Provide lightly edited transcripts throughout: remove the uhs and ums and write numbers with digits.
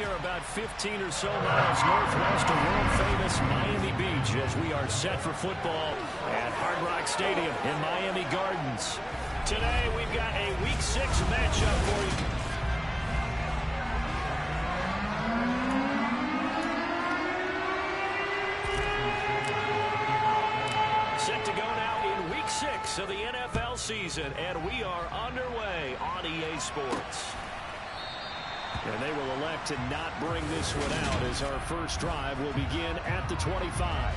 We are about 15 or so miles northwest of world-famous Miami Beach as we are set for football at Hard Rock Stadium in Miami Gardens. Today, we've got a Week 6 matchup for you. Set to go now in Week 6 of the NFL season, and we are underway on EA Sports. And they will elect to not bring this one out as our first drive will begin at the 25.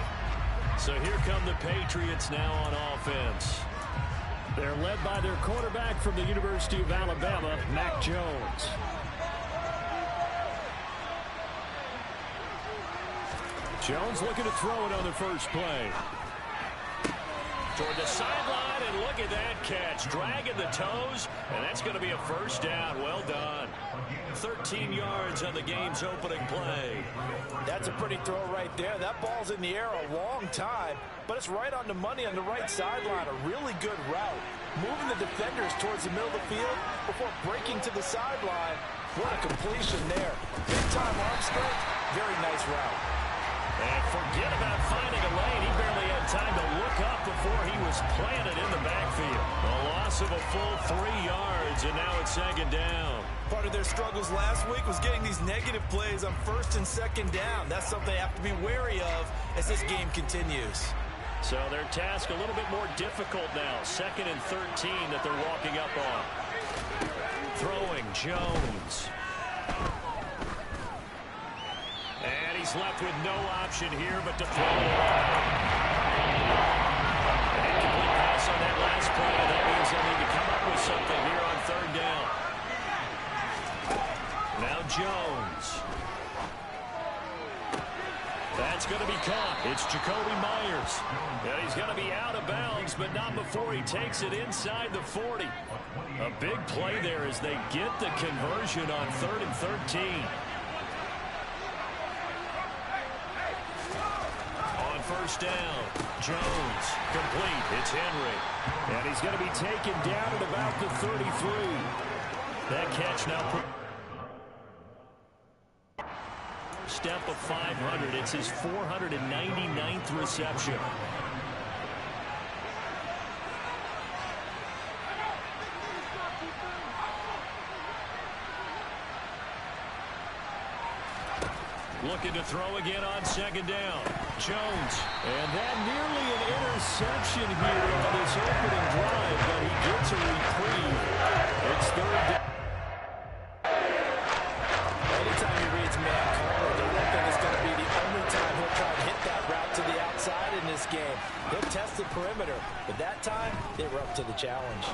So here come the Patriots now on offense. They're led by their quarterback from the University of Alabama, Mac Jones. Jones looking to throw it on the first play. Toward the sideline, and look at that catch. Dragging the toes, and that's going to be a first down. Well done. 13 yards on the game's opening play. That's a pretty throw right there. That ball's in the air a long time, but it's right on the money on the right sideline. A really good route. Moving the defenders towards the middle of the field before breaking to the sideline. What a completion there. Big-time arm strength. Very nice route. And forget about finding a lane. He barely had time to look up before he was planted in the backfield. A loss of a full 3 yards, and now it's second down. Part of their struggles last week was getting these negative plays on first and second down. That's something they have to be wary of as this game continues. So their task a little bit more difficult now. 2nd and 13 that they're walking up on. Throwing Jones. And he's left with no option here but to throw it away. An incomplete pass on that last play. That means they'll need to come up with something here on third down. Now Jones. That's going to be caught. It's Jacoby Myers. And he's going to be out of bounds, but not before he takes it inside the 40. A big play there as they get the conversion on 3rd and 13. First down. Jones complete. It's Henry. And he's going to be taken down at about the 33. That catch now step of 500. It's his 499th reception. Looking to throw again on second down. Jones. And that nearly an interception here on this opening drive, but he gets a reprieve. It's third down. Anytime he reads man cover, the one thing is going to be the only time he'll try to hit that route to the outside in this game. He'll test the perimeter, but that time they were up to the challenge.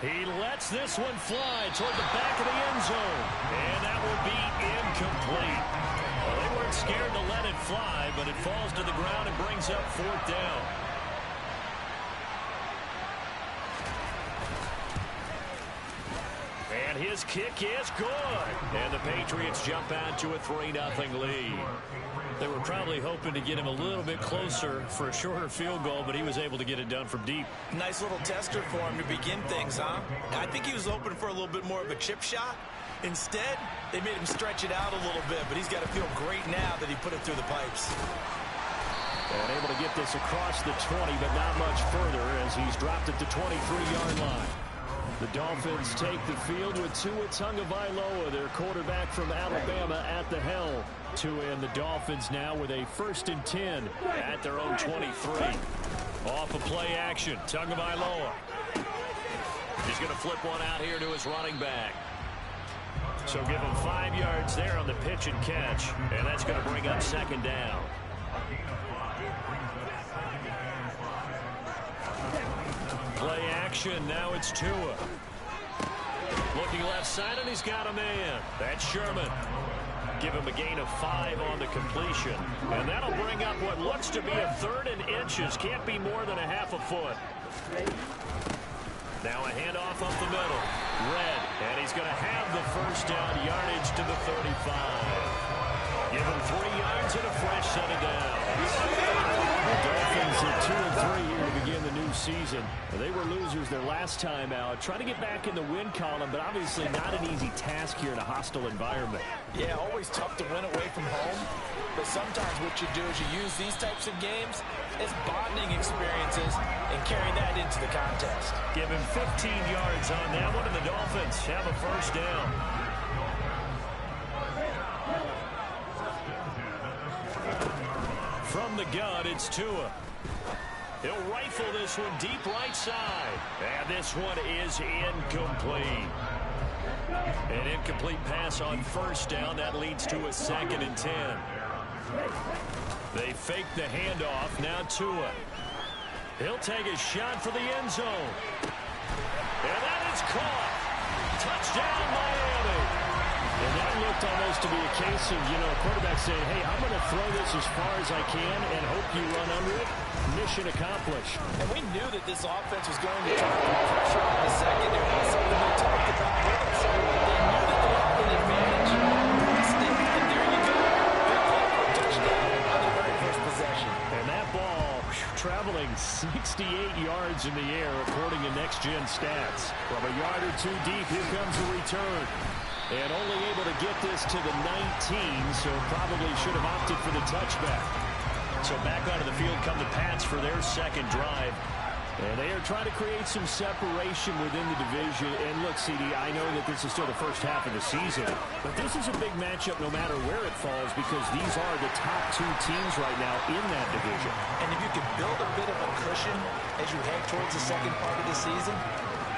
He lets this one fly toward the back of the end zone. And that will be incomplete. Well, they weren't scared to let it fly, but it falls to the ground and brings up 4th down. And his kick is good. And the Patriots jump out to a 3-0 lead. They were probably hoping to get him a little bit closer for a shorter field goal, but he was able to get it done from deep. Nice little tester for him to begin things, huh? I think he was open for a little bit more of a chip shot. Instead, they made him stretch it out a little bit, but he's got to feel great now that he put it through the pipes. And able to get this across the 20, but not much further as he's dropped at the 23-yard line. The Dolphins take the field with Tua Tagovailoa, their quarterback from Alabama, at the helm. Tua and the Dolphins now with a 1st and 10 at their own 23. Off of play action, Tagovailoa. He's going to flip one out here to his running back. So give him 5 yards there on the pitch and catch, and that's going to bring up second down. Play action, now it's Tua. Looking left side, and he's got a man. That's Sherman. Give him a gain of 5 on the completion. And that'll bring up what looks to be a 3rd and inches. Can't be more than a half a foot. Now a handoff up the middle. Red, and he's going to have the first down, yardage to the 35. Give him 3 yards and a fresh set of downs. The Dolphins at 2-3 here to begin the new season. They were losers their last time out. Trying to get back in the win column, but obviously not an easy task here in a hostile environment. Yeah, always tough to win away from home. But sometimes what you do is you use these types of games as bonding experiences and carry that into the contest. Give him 15 yards on that one, and the Dolphins have a first down. From the gun, it's Tua. He'll rifle this one deep right side. And this one is incomplete. An incomplete pass on first down. That leads to a 2nd and 10. They fake the handoff. Now Tua. He'll take a shot for the end zone. And that is caught. Touchdown, Miami. And that looked almost to be a case of, a quarterback saying, hey, I'm going to throw this as far as I can and hope you run under it. Mission accomplished. And we knew that this offense was going to try to put pressure on the secondary. That's something we talked about with them. So they knew that they had an advantage. And there you go. Big play for a touchdown on the very first possession. And that ball traveling 68 yards in the air, according to next-gen stats. From a yard or two deep, here comes the return. And only able to get this to the 19, so probably should have opted for the touchback. So back onto the field come the Pats for their second drive. And they are trying to create some separation within the division. And look, CD, I know that this is still the first half of the season, but this is a big matchup no matter where it falls because these are the top 2 teams right now in that division. And if you can build a bit of a cushion as you head towards the second part of the season,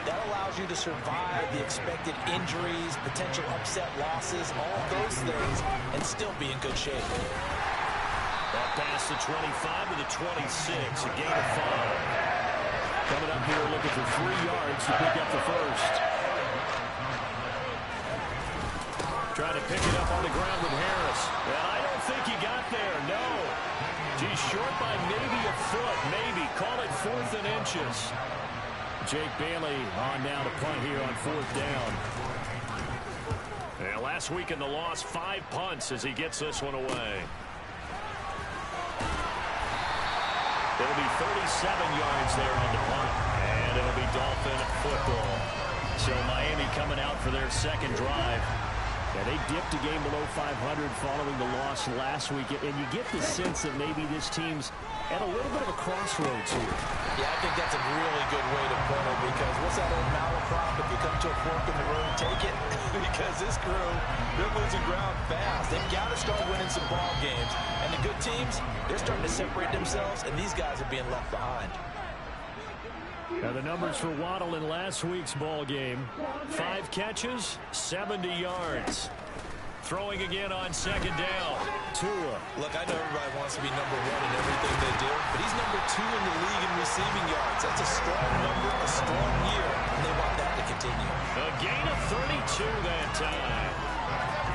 that allows you to survive the expected injuries, potential upset losses, all of those things, and still be in good shape. That pass the 25 to the 26, a gain of 5. Coming up here looking for 3 yards to pick up the first. Trying to pick it up on the ground with Harris. And I don't think he got there, no. He's short by maybe a foot, maybe. Call it 4th and inches. Jake Bailey on now to punt here on 4th down. Yeah, last week in the loss, 5 punts as he gets this one away. It'll be 37 yards there on the punt, and it'll be Dolphin football. So Miami coming out for their second drive. Yeah, they dipped a game below 500 following the loss last week, and you get the sense that maybe this team's at a little bit of a crossroads here. Yeah, I think that's a really good way to put it because what's that old malaprop? If you come to a fork in the road, take it. Because this crew, they're losing ground fast. They've got to start winning some ball games. And the good teams, they're starting to separate themselves, and these guys are being left behind. Now the numbers for Waddle in last week's ball game. 5 catches, 70 yards. Throwing again on second down. Tua. Look, I know everybody wants to be number 1 in everything they do, but he's number 2 in the league in receiving yards. That's a strong number, a strong year, and they want that to continue. A gain of 32 that time.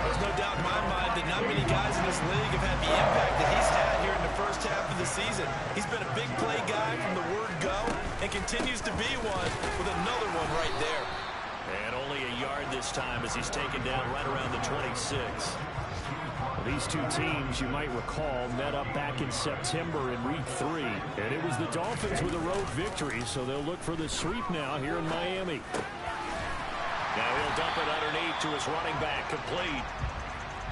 There's no doubt in my mind that not many guys in this league have had the impact that he's had here in the first half of the season. He's been a big play guy from the word go and continues to be one with another one right there. And only a yard this time as he's taken down right around the 26. These two teams, you might recall, met up back in September in Week 3. And it was the Dolphins with a road victory, so they'll look for the sweep now here in Miami. Now he'll dump it underneath to his running back, complete.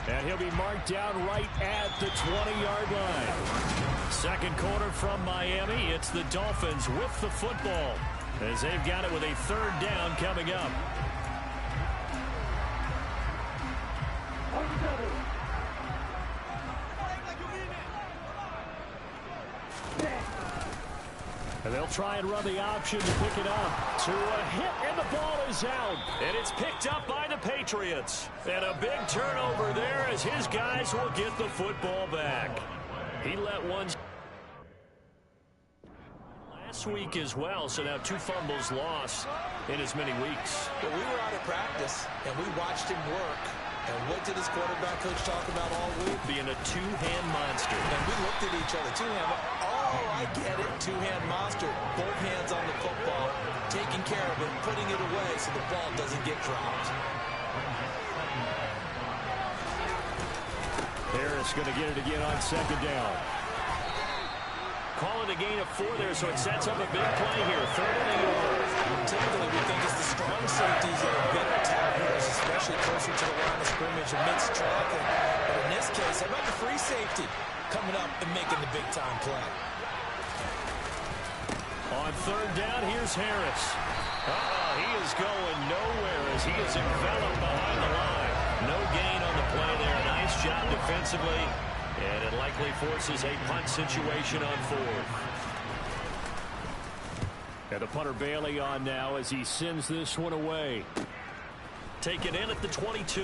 And he'll be marked down right at the 20-yard line. Second quarter from Miami. It's the Dolphins with the football as they've got it with a 3rd down coming up. And they'll try and run the option to pick it up. To a hit, and the ball is out. And it's picked up by the Patriots. And a big turnover there as his guys will get the football back. He let one last week as well, so now 2 fumbles lost in as many weeks. Well, we were out of practice, and we watched him work. And what did his quarterback coach talk about all week? Being a 2-hand monster. And we looked at each other, 2-hand. Oh, I get it, 2-hand monster. Both hands on the football, taking care of it, putting it away so the ball doesn't get dropped. Harris going to get it again on second down. Calling a gain of 4 there, so it sets up a big play here. 3rd and a yard. Typically, we think it's the strong safeties that are better tacklers, especially closer to the line of scrimmage amidst traffic. But in this case, how about the free safety coming up and making the big-time play? On 3rd down, here's Harris. He is going nowhere as he is enveloped behind the line. No gain on the play there. Nice job defensively. And it likely forces a punt situation on 4th. And the punter Bailey on now as he sends this one away. Taken in at the 22.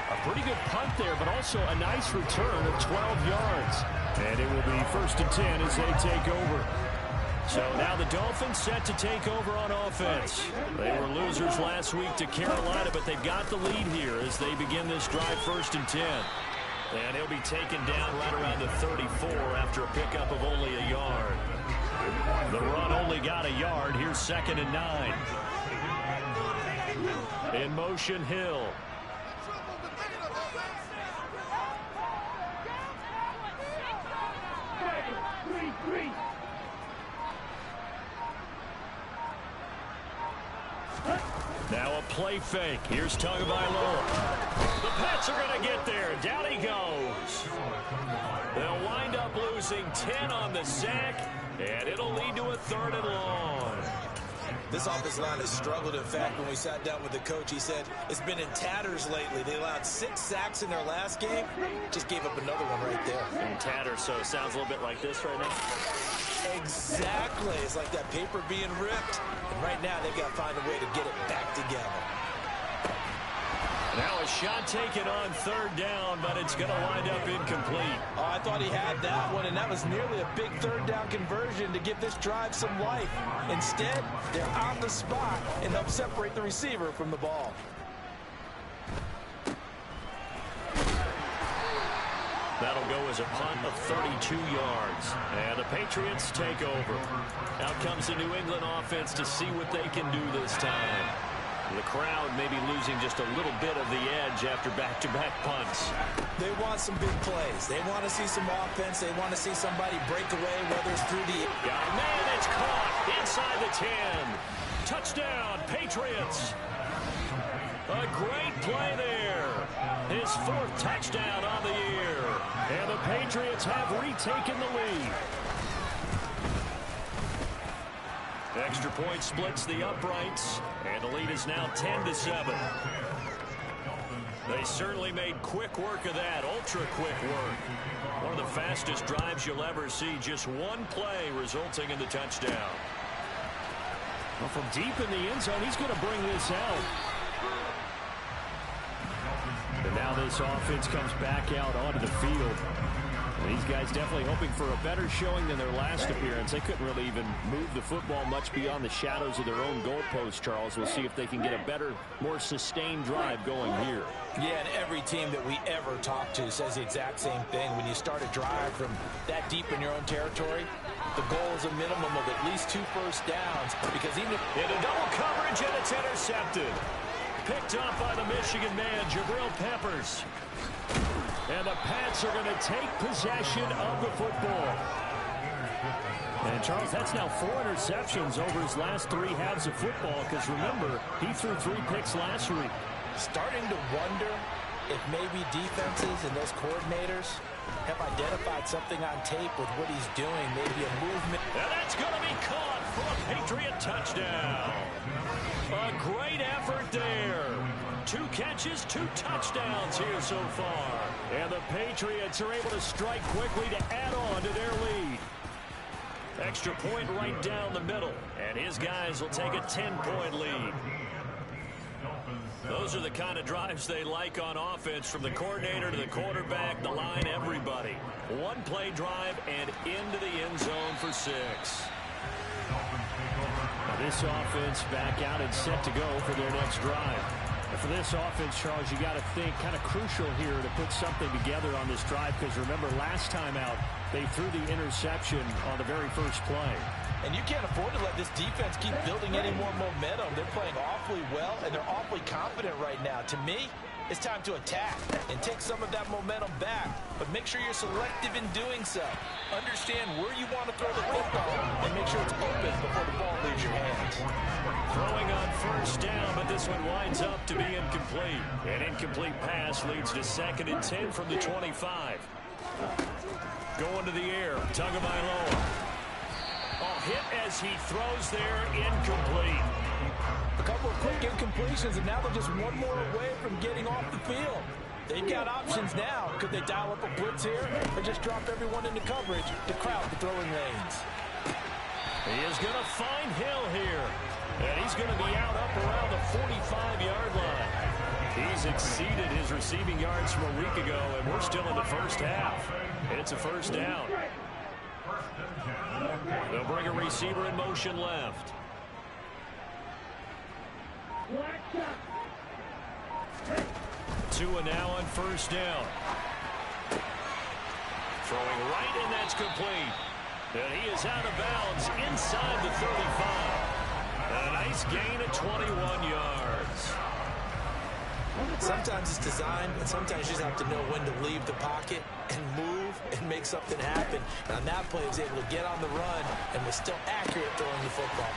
A pretty good punt there, but also a nice return of 12 yards. And it will be 1st and 10 as they take over. So now the Dolphins set to take over on offense. They were losers last week to Carolina, but they've got the lead here as they begin this drive 1st and 10. And he'll be taken down right around the 34 after a pickup of only a yard. The run only got a yard. Here's 2nd and 9. In motion, Hill. Now a play fake. Here's Tagovailoa. The Pats are going to get there. Down he goes. They'll wind up losing 10 on the sack, and it'll lead to a 3rd and long. This offensive line has struggled. In fact, when we sat down with the coach, he said it's been in tatters lately. They allowed 6 sacks in their last game. Just gave up another one right there. In tatters, so it sounds a little bit like this right now. Exactly. It's like that paper being ripped. And right now, they've got to find a way to get it back together. Now a shot taken on 3rd down, but it's going to wind up incomplete. Oh, I thought he had that one, and that was nearly a big 3rd down conversion to give this drive some life. Instead, they're on the spot and help separate the receiver from the ball. That'll go as a punt of 32 yards. And the Patriots take over. Out comes the New England offense to see what they can do this time. The crowd may be losing just a little bit of the edge after back-to-back punts. They want some big plays. They want to see some offense. They want to see somebody break away, whether it's through the... Man, it's caught inside the 10. Touchdown, Patriots. A great play there. His 4th touchdown on the year. And the Patriots have retaken the lead. Extra point splits the uprights, and the lead is now 10-7. They certainly made quick work of that, ultra-quick work. One of the fastest drives you'll ever see, just one play resulting in the touchdown. Well, from deep in the end zone, he's going to bring this out. And now this offense comes back out onto the field. These guys definitely hoping for a better showing than their last appearance. They couldn't really even move the football much beyond the shadows of their own goalpost, Charles. We'll see if they can get a better, more sustained drive going here. Yeah, and every team that we ever talk to says the exact same thing. When you start a drive from that deep in your own territory, the goal is a minimum of at least 2 first downs. Because even if... Into double coverage, and it's intercepted. Picked up by the Michigan man, Jabril Peppers. And the Pats are going to take possession of the football. And, Charles, that's now 4 interceptions over his last 3 halves of football. Because, remember, he threw 3 picks last week. Starting to wonder if maybe defenses and those coordinators have identified something on tape with what he's doing. Maybe a movement. And that's going to be caught for a Patriot touchdown. A great effort there. 2 catches, 2 touchdowns here so far. And the Patriots are able to strike quickly to add on to their lead. Extra point right down the middle. And his guys will take a 10-point lead. Those are the kind of drives they like on offense, from the coordinator to the quarterback, the line, everybody. 1-play drive and into the end zone for 6. Now this offense back out and set to go for their next drive. And for this offense, Charles, you got to think kind of crucial here to put something together on this drive, because remember, last time out, they threw the interception on the very first play. And you can't afford to let this defense keep building any more momentum. They're playing awfully well, and they're awfully confident right now. To me, it's time to attack and take some of that momentum back. But make sure you're selective in doing so. Understand where you want to throw the football and make sure it's open before the ball leaves your hands. Throwing on first down, but this one winds up to be incomplete. An incomplete pass leads to 2nd and 10 from the 25. Going to the air, Tagovailoa. Oh, hit as he throws there, incomplete. A couple of quick incompletions, and now they're just one more away from getting off the field. They've got options now. Could they dial up a blitz here or just drop everyone into coverage to crowd the throwing lanes? He is going to find Hill here. And he's going to be out up around the 45-yard line. He's exceeded his receiving yards from a week ago, and we're still in the first half. It's a first down. They'll bring a receiver in motion left. Tua now on first down. Throwing right, and that's complete. And he is out of bounds inside the 35. A nice gain of 21 yards. Sometimes it's designed, but sometimes you just have to know when to leave the pocket and move and make something happen. And on that play, he was able to get on the run and was still accurate throwing the football.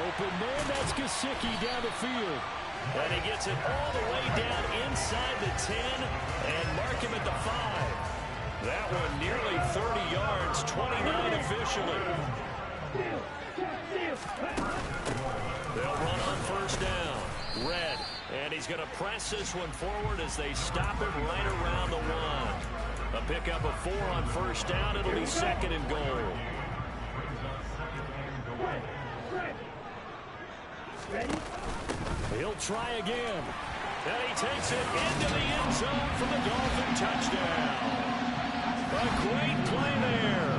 Open man, that's Gesicki down the field. And he gets it all the way down inside the 10 and mark him at the 5. That one nearly 30 yards, 29 officially. They'll run on first down. Red, and he's going to press this one forward as they stop him right around the 1. A pickup of 4 on first down. It'll be 2nd and goal. He'll try again. And he takes it into the end zone for the Dolphin touchdown. A great play there.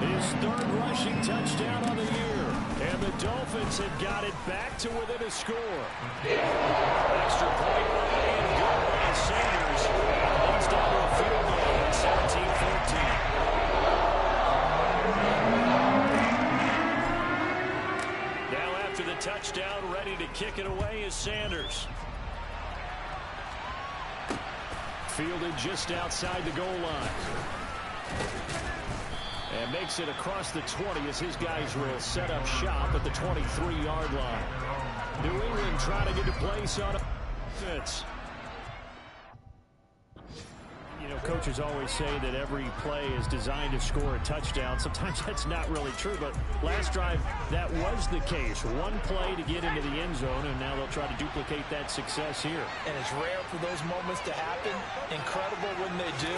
His 3rd rushing touchdown on the year. And the Dolphins have got it back to within a score. Extra point play and good by Sanders. Leads down to a field goal at 17-14. Now after the touchdown, ready to kick it away is Sanders. Fielded just outside the goal line. And makes it across the 20 as his guys will set up shop at the 23-yard line. New England trying to get a place on offense. You know, coaches always say that every play is designed to score a touchdown. Sometimes that's not really true, but last drive, that was the case. One play to get into the end zone, and now they'll try to duplicate that success here. And it's rare for those moments to happen. Incredible when they do.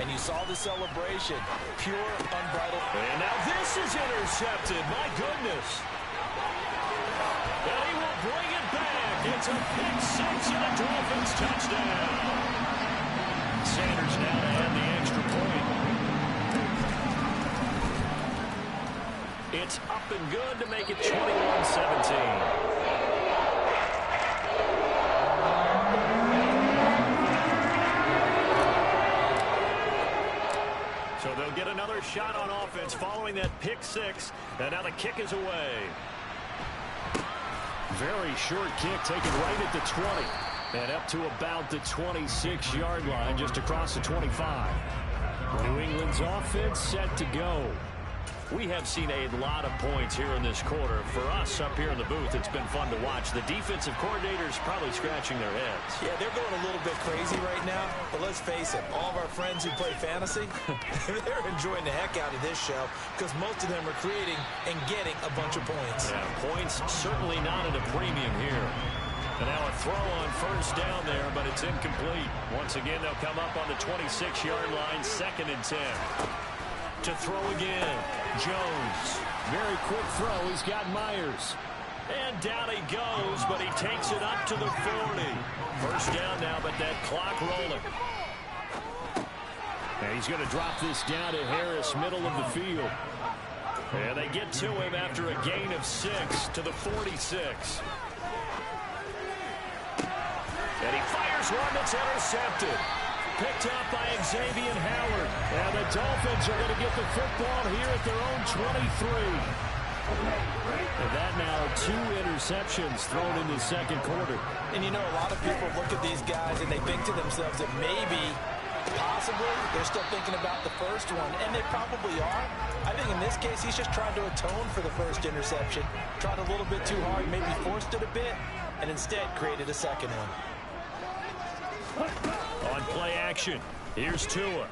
And you saw the celebration. Pure, unbridled. And now this is intercepted. My goodness. And he will bring it back. It's a pick 6 and a Dolphins touchdown. Sanders now to add the extra point. It's up and good to make it 21-17. So they'll get another shot on offense following that pick 6. And now the kick is away. Very short kick taken right at the 20. And up to about the 26-yard line, just across the 25. New England's offense set to go. We have seen a lot of points here in this quarter. For us up here in the booth, it's been fun to watch. The defensive coordinators probably scratching their heads. Yeah, they're going a little bit crazy right now. But let's face it, all of our friends who play fantasy, they're enjoying the heck out of this show because most of them are creating and getting a bunch of points. Yeah, points certainly not at a premium here. And now a throw on first down there, but it's incomplete. Once again, they'll come up on the 26-yard line, 2nd and 10. To throw again, Jones. Very quick throw. He's got Myers. And down he goes, but he takes it up to the 40. First down now, but that clock rolling. And he's going to drop this down to Harris, middle of the field. And they get to him after a gain of 6 to the 46. And he fires one that's intercepted. Picked up by Xavier Howard. And the Dolphins are going to get the football here at their own 23. And that now 2 interceptions thrown in the second quarter. And you know, a lot of people look at these guys and they think to themselves that maybe, possibly, they're still thinking about the first one. And they probably are. I think in this case, he's just trying to atone for the first interception. Tried a little bit too hard, maybe forced it a bit, and instead created a second one. On play action, here's Tua.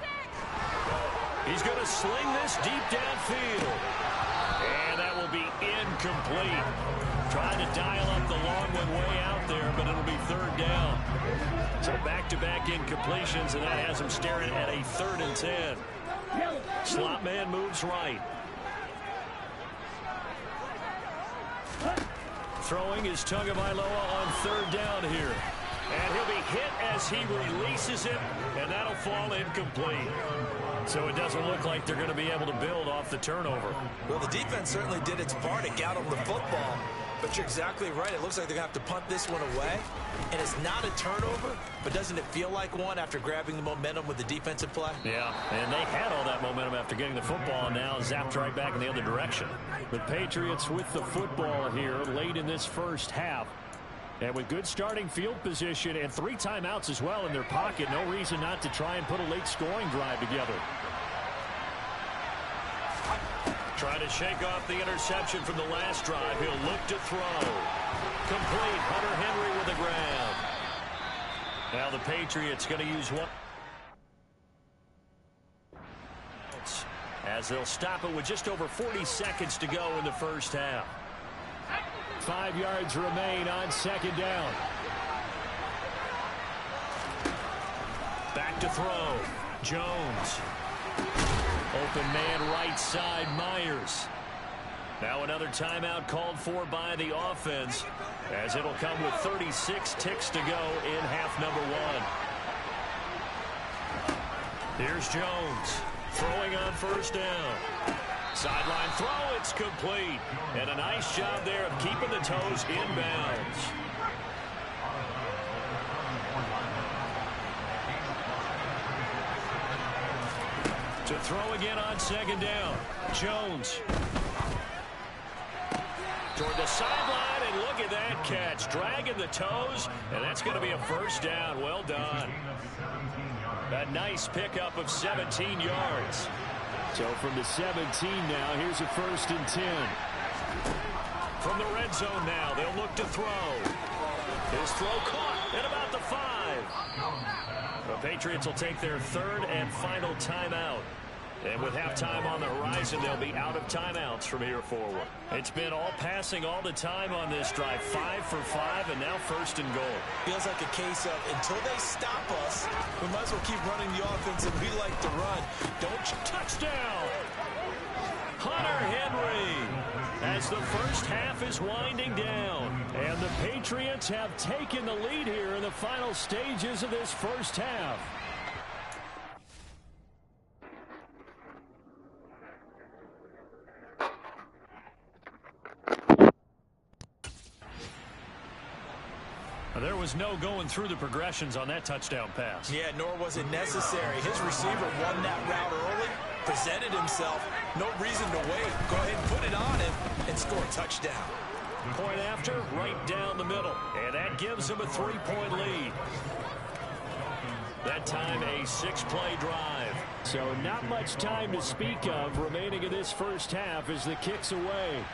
He's going to sling this deep downfield. And that will be incomplete. Trying to dial up the long one way out there, but it'll be third down. So back-to-back incompletions, and that has him staring at a 3rd and 10. Slot man moves right. Throwing is Tagovailoa on 3rd down here. And he'll be hit as he releases it, and that'll fall incomplete. So it doesn't look like they're going to be able to build off the turnover. Well, the defense certainly did its part to get on the football. But you're exactly right. It looks like they're going to have to punt this one away. And it's not a turnover, but doesn't it feel like one after grabbing the momentum with the defensive play? Yeah, and they had all that momentum after getting the football, and now zapped right back in the other direction. The Patriots with the football here late in this first half. And with good starting field position and 3 timeouts as well in their pocket, no reason not to try and put a late scoring drive together. Trying to shake off the interception from the last drive. He'll look to throw. Complete. Hunter Henry with the grab. Now the Patriots going to use one. As they'll stop it with just over 40 seconds to go in the first half. 5 yards remain on 2nd down. Back to throw. Jones. Open man right side, Myers. Now another timeout called for by the offense, as it'll come with 36 ticks to go in half number 1. Here's Jones. Throwing on 1st down. Sideline throw, it's complete. And a nice job there of keeping the toes inbounds. To throw again on 2nd down. Jones. Toward the sideline, and look at that catch. Dragging the toes, and that's going to be a 1st down. Well done. A nice pickup of 17 yards. So from the 17 now, here's a 1st and 10. From the red zone now, they'll look to throw. His throw caught at about the 5. The Patriots will take their 3rd and final timeout. And with halftime on the horizon, they'll be out of timeouts from here forward. It's been all passing all the time on this drive. 5 for 5, and now 1st and goal. Feels like a case of until they stop us, we might as well keep running the offense and we like to run. Touchdown! Hunter Henry! As the first half is winding down. And the Patriots have taken the lead here in the final stages of this first half. There was no going through the progressions on that touchdown pass. Yeah, nor was it necessary. His receiver won that route early, presented himself. No reason to wait. Go ahead and put it on him and score a touchdown. Point after, right down the middle. And that gives him a 3-point lead. That time a 6-play drive. So not much time to speak of remaining in this first half as the kick's away.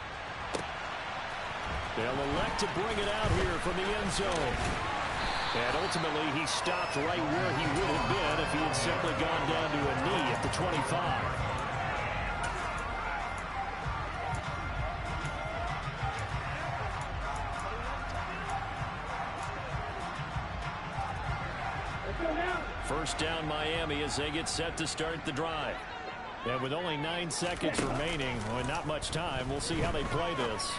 They'll elect to bring it out here from the end zone. And ultimately, he stopped right where he would have been if he had simply gone down to a knee at the 25. First down Miami as they get set to start the drive. And with only 9 seconds remaining, well, not much time, we'll see how they play this.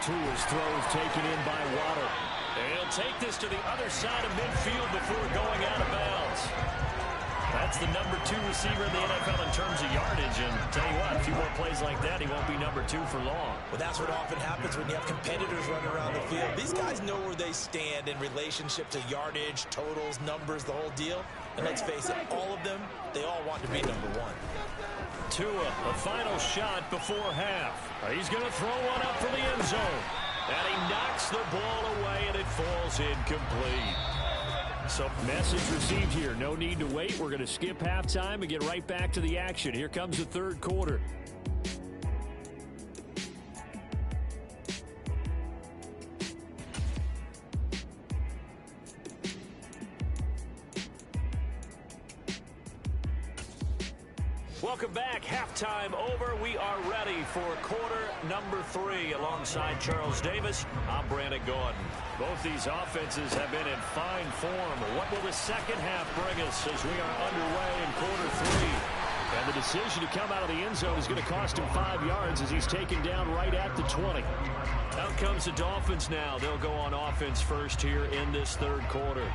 Tua's throws taken in by Waddle. And he'll take this to the other side of midfield before going out of bounds. That's the number 2 receiver in the NFL in terms of yardage. And tell you what, a few more plays like that, he won't be number 2 for long. Well, that's what often happens when you have competitors running around the field. These guys know where they stand in relationship to yardage, totals, numbers, the whole deal. And let's face it, all of them, they all want to be number 1. Tua, a final shot before half. He's going to throw one up for the end zone. And he knocks the ball away, and it falls incomplete. So message received here. No need to wait. We're going to skip halftime and get right back to the action. Here comes the third quarter. Welcome back. Halftime over. We are ready for quarter number 3 alongside Charles Davis. I'm Brandon Gordon. Both these offenses have been in fine form. What will the second half bring us as we are underway in quarter 3? And the decision to come out of the end zone is going to cost him 5 yards as he's taken down right at the 20. Out comes the Dolphins now. They'll go on offense first here in this third quarter.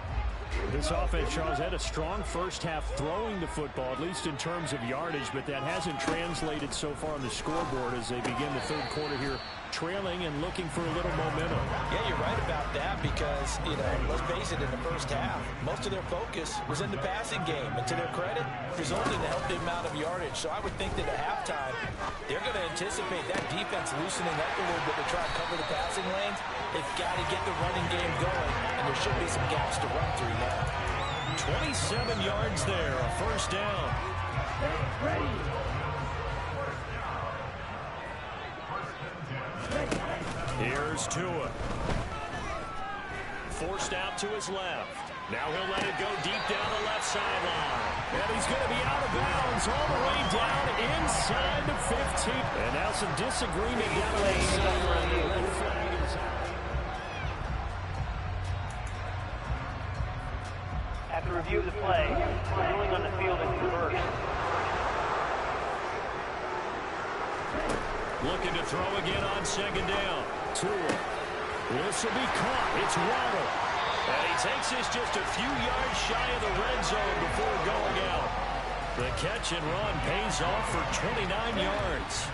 This offense, Charles, had a strong first half throwing the football, at least in terms of yardage, but that hasn't translated so far on the scoreboard as they begin the third quarter here, trailing and looking for a little momentum. Yeah, you're right about that because, let's face it, in the first half, most of their focus was in the passing game. And to their credit, resulted in a healthy amount of yardage. So I would think that at halftime, they're going to anticipate that defense loosening up a little bit to try and cover the passing lanes. They've got to get the running game going, and there should be some gaps to run through now. 27 yards there, a first down. Here's Tua. Forced out to his left. Now he'll let it go deep down the left sideline. And he's going to be out of bounds all the way down inside the 15. And now some disagreement down the sideline. After review of the play, ruling on the field is reversed. Looking to throw again on second down. Tua. This will be caught. It's Waddle. And he takes this just a few yards shy of the red zone before going out. The catch and run pays off for 29 yards.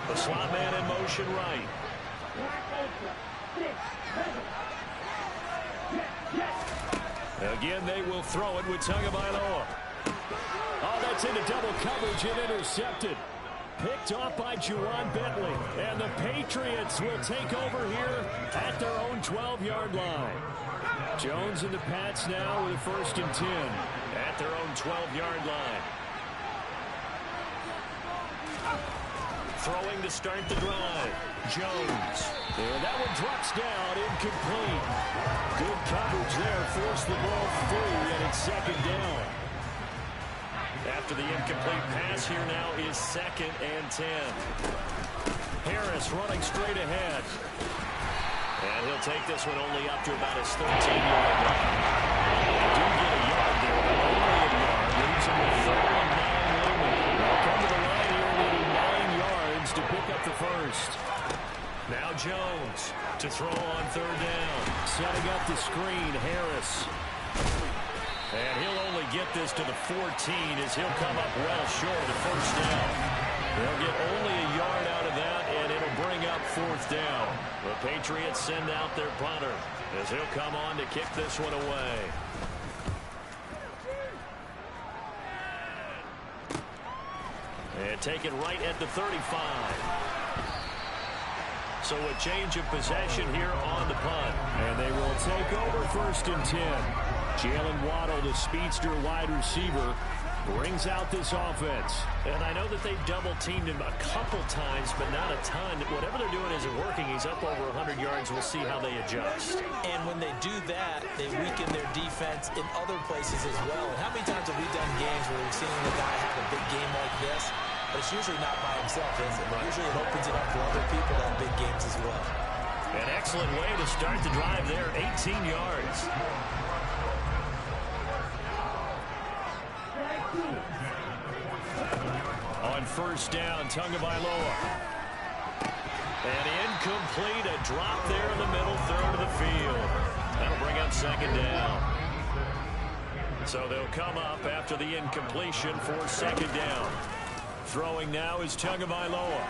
The slot man in motion right. Again, they will throw it with Tagovailoa. Oh, that's into double coverage and intercepted. Picked off by Juwan Bentley. And the Patriots will take over here at their own 12-yard line. Jones and the Pats now with a 1st and 10 at their own 12-yard line. Throwing to start the drive. Jones. And that one drops down, incomplete. Good coverage there, forced the ball through, and it's second down. After the incomplete pass, here now is 2nd and 10. Harris running straight ahead. And he'll take this one only up to about his 13-yard line. Do get a yard there, but only a yard. Leaves him with 3rd and 9 looming. They'll come to the line here, needing 9 yards to pick up the first. Now Jones to throw on 3rd down. Setting up the screen, Harris. And he'll only get this to the 14 as he'll come up well short of the 1st down. They'll get only a yard out of that, and it'll bring up 4th down. The Patriots send out their punter as he'll come on to kick this one away. And take it right at the 35. So a change of possession here on the punt. And they will take over 1st and 10. Jalen Waddle, the speedster wide receiver, brings out this offense. And I know that they've double-teamed him a couple times, but not a ton. Whatever they're doing isn't working. He's up over 100 yards. We'll see how they adjust. And when they do that, they weaken their defense in other places as well. And how many times have we done games where we've seen the guy have a big game like this? But it's usually not by himself, is it? Right. Usually it opens it up for other people to have big games as well. An excellent way to start the drive there, 18 yards. On 1st down, Tagovailoa. And incomplete, a drop there in the middle third of the field. That'll bring up 2nd down. So they'll come up after the incompletion for 2nd down. Throwing now is Tagovailoa.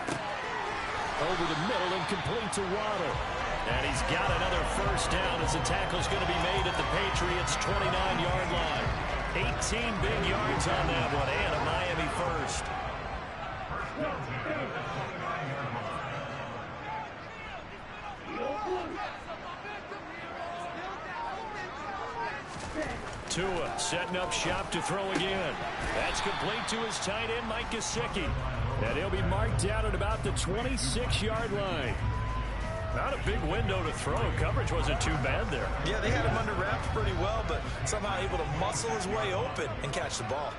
Over the middle and complete to Waddle. And he's got another 1st down as the tackle's going to be made at the Patriots' 29-yard line. 18 big yards on that one, and a Miami first. Tua setting up shop to throw again. That's complete to his tight end, Mike Gesicki. And he'll be marked out at about the 26-yard line. Not a big window to throw. Coverage wasn't too bad there. Yeah, they had him under wraps pretty well, but somehow able to muscle his way open and catch the ball.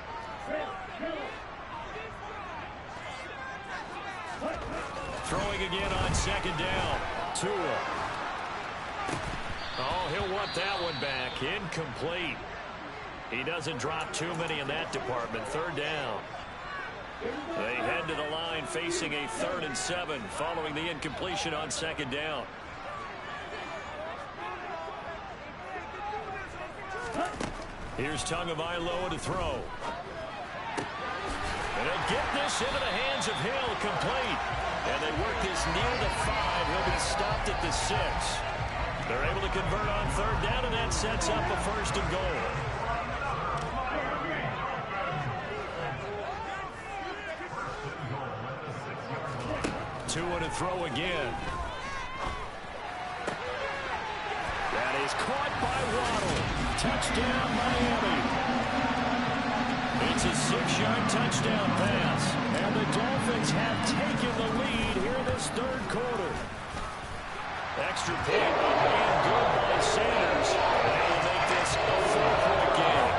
Throwing again on second down. Tua. Oh, he'll want that one back. Incomplete. He doesn't drop too many in that department. Third down. They head to the line facing a 3rd and 7 following the incompletion on second down. Here's Tagovailoa to throw. And he'll get this into the hands of Hill, complete. And they work this near the 5. He'll be stopped at the 6. They're able to convert on third down, and that sets up a 1st and goal. Tua to throw again. That is caught by Waddle. Touchdown, Miami. It's a 6-yard touchdown pass. And the Dolphins have taken the lead here in this 3rd quarter. Extra point and good by Sanders. They will make this a 4-point game.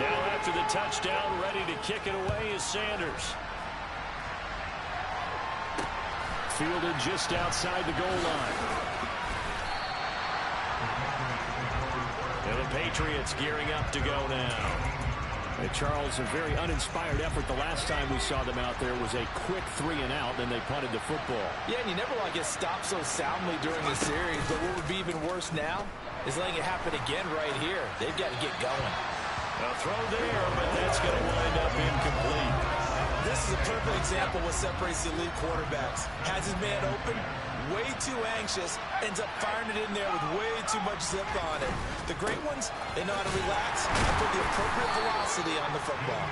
Now after the touchdown, ready to kick it away is Sanders. Fielded just outside the goal line. And the Patriots gearing up to go now. And Charles, a very uninspired effort. The last time we saw them out there was a quick 3 and out, then they punted the football. Yeah, and you never want to get stopped so soundly during the series, but what would be even worse now is letting it happen again right here. They've got to get going. A throw there, but that's going to wind up incomplete. This is a perfect example of what separates the elite quarterbacks. Has his man open, way too anxious, ends up firing it in there with way too much zip on it. The great ones, they know how to relax and put the appropriate velocity on the football.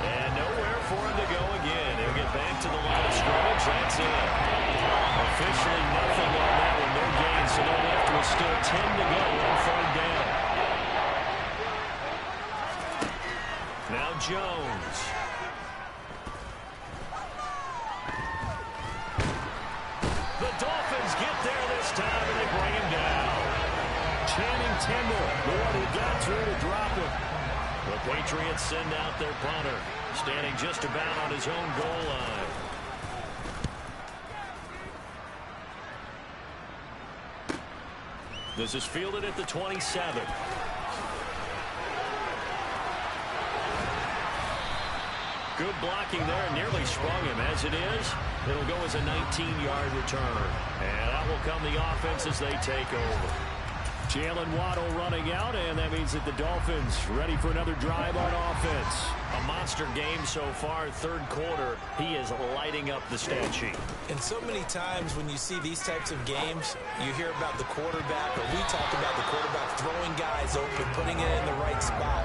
And nowhere for him to go again. He'll get back to the line of scrimmage. That's it. Officially nothing on that one. No gain, so they're left with still 10 to go on 3rd down. Now Jones. The Dolphins get there this time, and they bring him down. Channing Tindall, the one who got through to drop him. The Patriots send out their punter, standing just about on his own goal line. This is fielded at the 27. Good blocking there, nearly sprung him. As it is, it'll go as a 19-yard return. And that will come the offense as they take over. Jalen Waddle running out, and that means that the Dolphins ready for another drive on offense. A monster game so far, 3rd quarter. He is lighting up the stat sheet. And so many times when you see these types of games, you hear about the quarterback, or we talk about the quarterback throwing guys open, putting it in the right spot.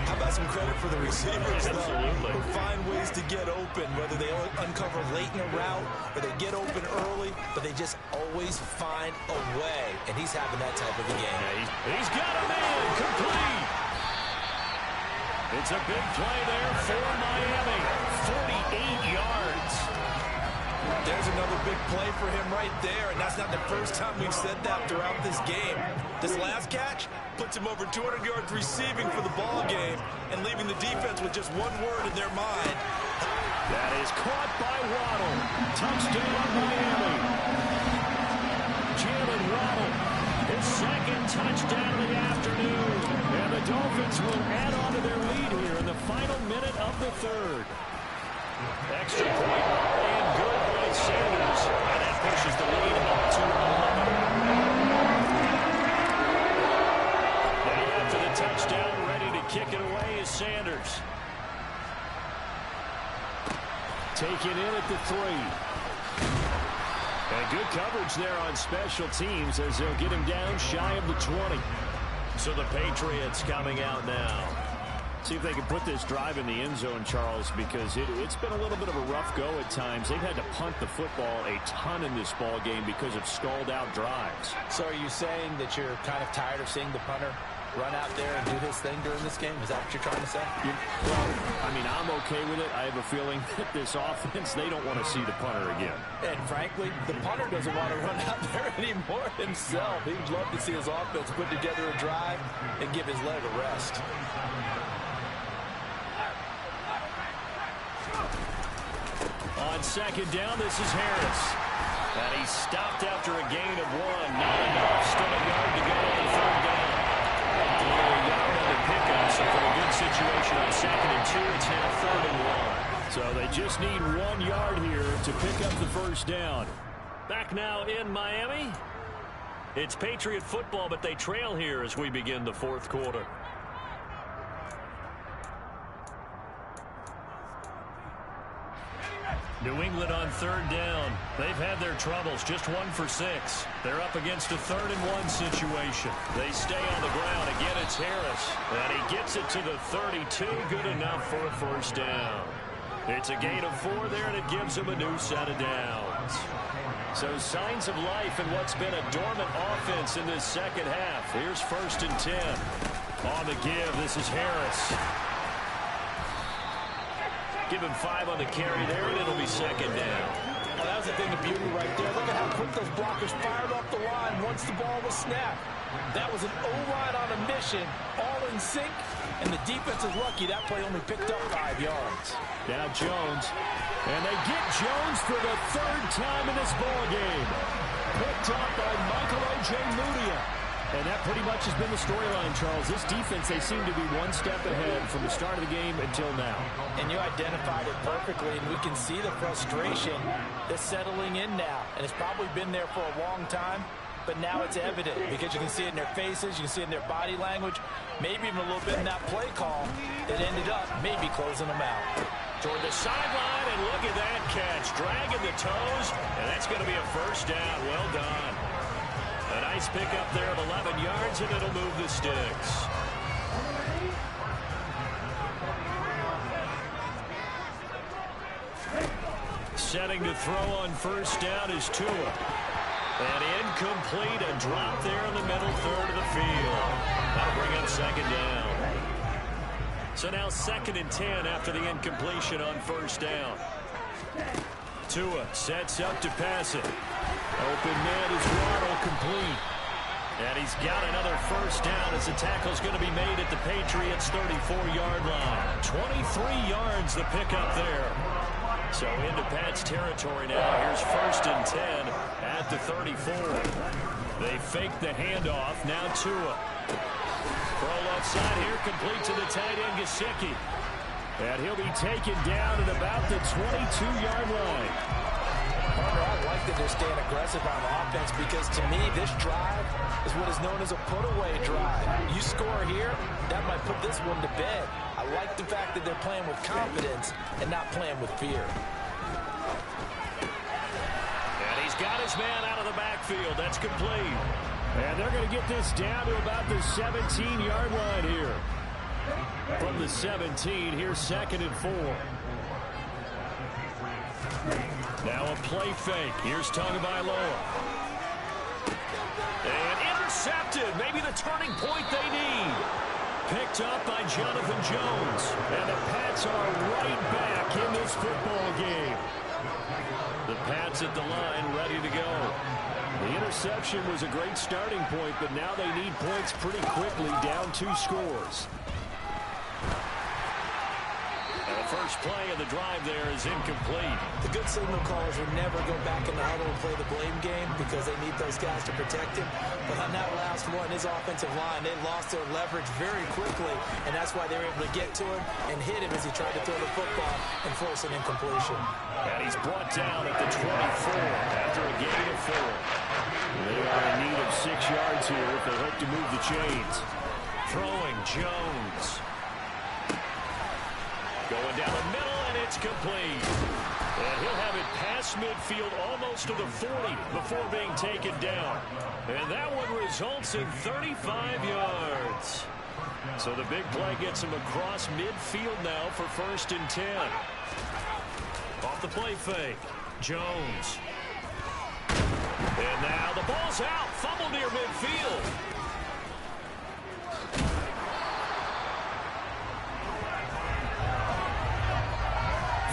How about some credit for the receivers, Absolutely. Who find ways to get open, whether they uncover late in a route or they get open early, but they just always find a way. And he's having that type of a game. Yeah, he's got him in, complete. It's a big play there for Miami, 48 yards. There's another big play for him right there, and that's not the first time we've said that throughout this game. This last catch puts him over 200 yards receiving for the ball game and leaving the defense with just one word in their mind. That is caught by Waddle. Touchdown, Miami. Jalen Waddle, his 2nd touchdown of the afternoon. And the Dolphins will add on to their lead here in the final minute of the 3rd. Extra point and good by Sanders. And that pushes the lead up to 11. Now after the touchdown, ready to kick it away is Sanders. Taken in at the 3. And good coverage there on special teams as they'll get him down shy of the 20. So the Patriots coming out now. See if they can put this drive in the end zone, Charles, because it's been a little bit of a rough go at times. They've had to punt the football a ton in this ball game because of stalled out drives. So are you saying that you're kind of tired of seeing the punter run out there and do his thing during this game? Is that what you're trying to say? Well, I mean, I'm okay with it. I have a feeling that this offense, they don't want to see the punter again. And frankly, the punter doesn't want to run out there anymore himself. He'd love to see his offense put together a drive and give his leg a rest. On second down, this is Harris. And he's stopped after a gain of 1. Not enough. Still a yard to go on the third down. A yard on the pickup, so for a good situation on second and 2, it's now 3rd and 1. So they just need 1 yard here to pick up the first down. Back now in Miami. It's Patriot football, but they trail here as we begin the 4th quarter. New England on 3rd down. They've had their troubles, just 1 for 6. They're up against a 3rd and 1 situation. They stay on the ground. Again, it's Harris. And he gets it to the 32. Good enough for a first down. It's a gain of 4 there, and it gives them a new set of downs. So signs of life in what's been a dormant offense in this second half. Here's 1st and 10. On the give, this is Harris. Give him 5 on the carry there, and it'll be 2nd down. Well, that was a thing of beauty right there. Look at how quick those blockers fired off the line once the ball was snapped. That was an O-line on a mission, all in sync, and the defense is lucky that play only picked up 5 yards. Now Jones, and they get Jones for the 3rd time in this ball game. Picked up by Michael O.J. Mudia. And that pretty much has been the storyline, Charles. This defense, they seem to be 1 step ahead from the start of the game until now. And you identified it perfectly, and we can see the frustration that's settling in now. And it's probably been there for a long time, but now it's evident because you can see it in their faces, you can see it in their body language, maybe even a little bit in that play call that ended up maybe closing them out. Toward the sideline, and look at that catch. Dragging the toes, and that's going to be a first down. Well done. A nice pickup there of 11 yards, and it'll move the sticks. Setting to throw on first down is Tua. And incomplete, a drop there in the middle third of the field. That'll bring up 2nd down. So now 2nd and 10 after the incompletion on first down. Tua sets up to pass it. Open man is Waddle, complete. And he's got another first down as the tackle's going to be made at the Patriots' 34-yard line. 23 yards the pickup there. So into Pat's territory now. Here's 1st and 10 at the 34. They fake the handoff. Now Tua. Throw left side here, complete to the tight end, Gesicki. And he'll be taken down at about the 22-yard line. I like that they're staying aggressive on offense because, to me, this drive is what is known as a put-away drive. You score here, that might put this one to bed. I like the fact that they're playing with confidence and not playing with fear. And he's got his man out of the backfield. That's complete. And they're going to get this down to about the 17-yard line here. From the 17, here's 2nd and 4. Now a play fake. Here's Tagovailoa. And intercepted. Maybe the turning point they need. Picked up by Jonathan Jones. And the Pats are right back in this football game. The Pats at the line, ready to go. The interception was a great starting point, but now they need points pretty quickly, down 2 scores. First play of the drive there is incomplete. The good signal callers would never go back in the huddle and play the blame game because they need those guys to protect him. But on that last one, his offensive line, they lost their leverage very quickly, and that's why they were able to get to him and hit him as he tried to throw the football and force an incompletion. And he's brought down at the 24 after a gain of 4. They are in need of 6 yards here if they hope to move the chains. Throwing Jones. Going down the middle, and it's complete. And he'll have it past midfield almost to the 40 before being taken down. And that one results in 35 yards. So the big play gets him across midfield now for 1st and 10. Off the play fake. Jones. And now the ball's out. Fumble near midfield.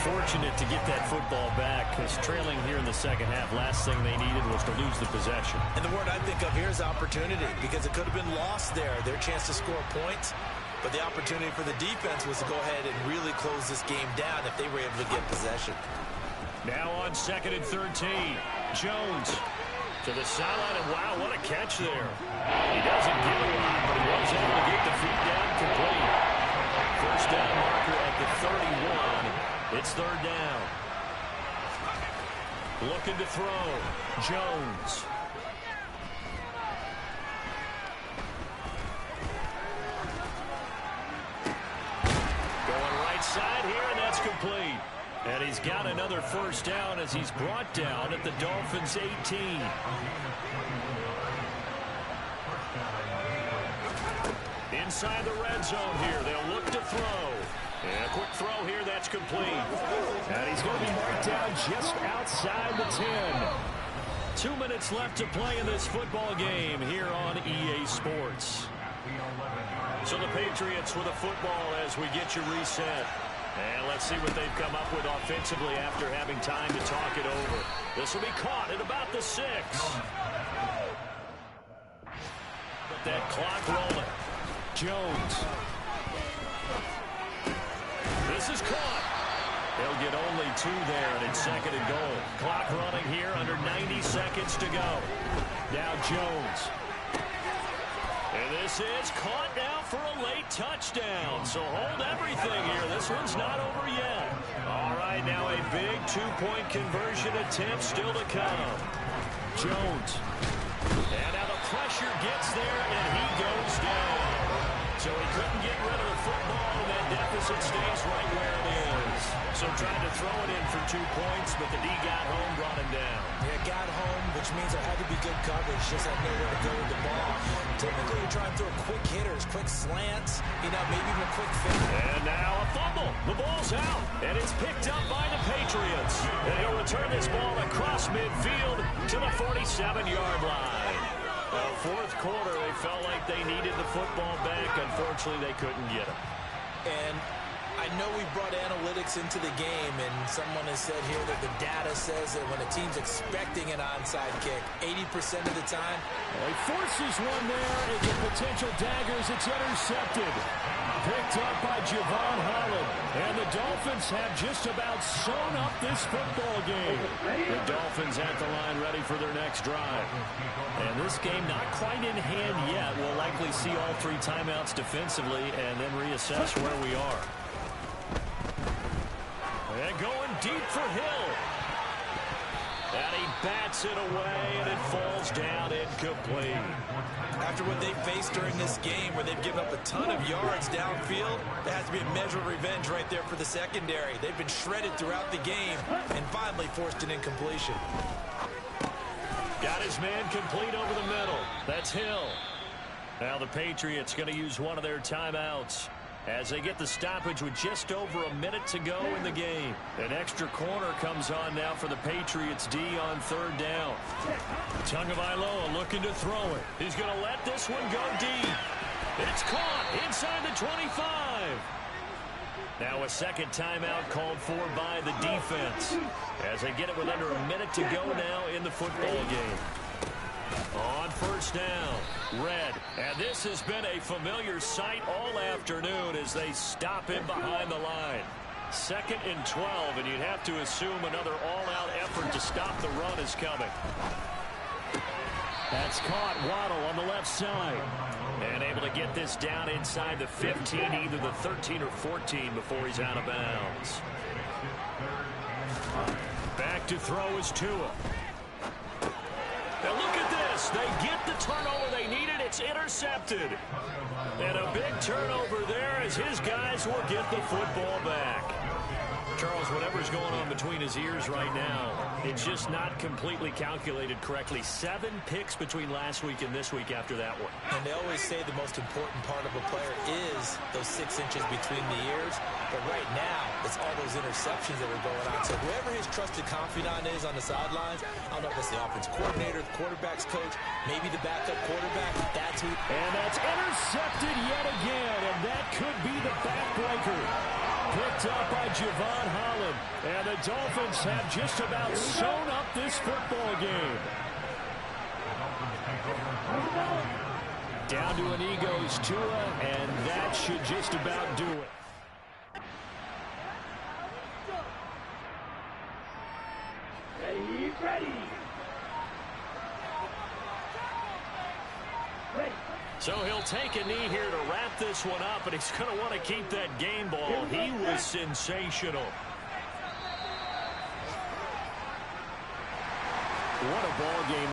Fortunate to get that football back, because trailing here in the second half, last thing they needed was to lose the possession. And the word I think of here is opportunity, because it could have been lost there, their chance to score points. But the opportunity for the defense was to go ahead and really close this game down if they were able to get possession. Now on 2nd and 13, Jones to the sideline, and wow, what a catch there. He doesn't get a lot, but he was able to get the feet down complete. First down marker at the 31. It's 3rd down. Looking to throw. Jones. Going right side here, and that's complete. And he's got another first down as he's brought down at the Dolphins' 18. Inside the red zone here. They'll look to throw. And a quick throw here, that's complete. And he's going to be marked down just outside the 10. 2 minutes left to play in this football game here on EA Sports. So the Patriots with a football as we get you reset. And let's see what they've come up with offensively after having time to talk it over. This will be caught at about the 6. But that clock rolling. Jones. This is caught. They'll get only 2 there, and it's 2nd and goal. Clock running here, under 90 seconds to go. Now Jones. And this is caught now for a late touchdown. So hold everything here. This one's not over yet. All right, now a big 2-point conversion attempt still to come. Jones. And now the pressure gets there, and he goes down. So he couldn't get rid of the football, and that deficit stays right where it is. So trying to throw it in for 2 points, but the D got home, brought him down. Yeah, got home, which means there had to be good coverage. Just had nowhere to go with the ball. Typically, you're trying to throw quick hitters, quick slants, maybe even a quick fake. And now a fumble. The ball's out, and it's picked up by the Patriots. And he'll return this ball across midfield to the 47-yard line. Fourth quarter, they felt like they needed the football back. Unfortunately, they couldn't get it. And I know we brought analytics into the game, and someone has said here that the data says that when a team's expecting an onside kick, 80% of the time. Well, he forces one there. It's a potential dagger as it's intercepted. Picked up by Javon Holland. And the Dolphins have just about sewn up this football game. The Dolphins at the line ready for their next drive. And this game not quite in hand yet. We'll likely see all 3 timeouts defensively and then reassess where we are. And going deep for Hill. And he bats it away, and it falls down incomplete. After what they faced during this game, where they've given up a ton of yards downfield, there has to be a measure of revenge right there for the secondary. They've been shredded throughout the game and finally forced an incompletion. Got his man complete over the middle. That's Hill. Now the Patriots going to use one of their timeouts as they get the stoppage with just over a minute to go in the game. An extra corner comes on now for the Patriots D on 3rd down. Tagovailoa looking to throw it. He's going to let this one go deep. It's caught inside the 25. Now a second timeout called for by the defense as they get it with under a minute to go now in the football game. On 1st down, Red. And this has been a familiar sight all afternoon as they stop him behind the line. 2nd and 12, and you'd have to assume another all-out effort to stop the run is coming. That's caught. Waddle on the left side. And able to get this down inside the 15, either the 13 or 14 before he's out of bounds. Back to throw is Tua. Now look at this. They get the turnover they needed. It's intercepted. And a big turnover there as his guys will get the football back. Charles, whatever's going on between his ears right now, it's just not completely calculated correctly. 7 picks between last week and this week after that one. And they always say the most important part of a player is those 6 inches between the ears. But right now, it's all those interceptions that are going on. So whoever his trusted confidant is on the sidelines, I don't know if it's the offense coordinator, the quarterback's coach, maybe the backup quarterback. That's who. And that's intercepted yet again, and that could be the backbreaker. Picked up by Javon Holland. And the Dolphins have just about sewn up this football game. Down to an E goes Tua, and that should just about do it. Ready. So he'll take a knee here to wrap this one up, and he's going to want to keep that game ball. He was sensational. What a ball game.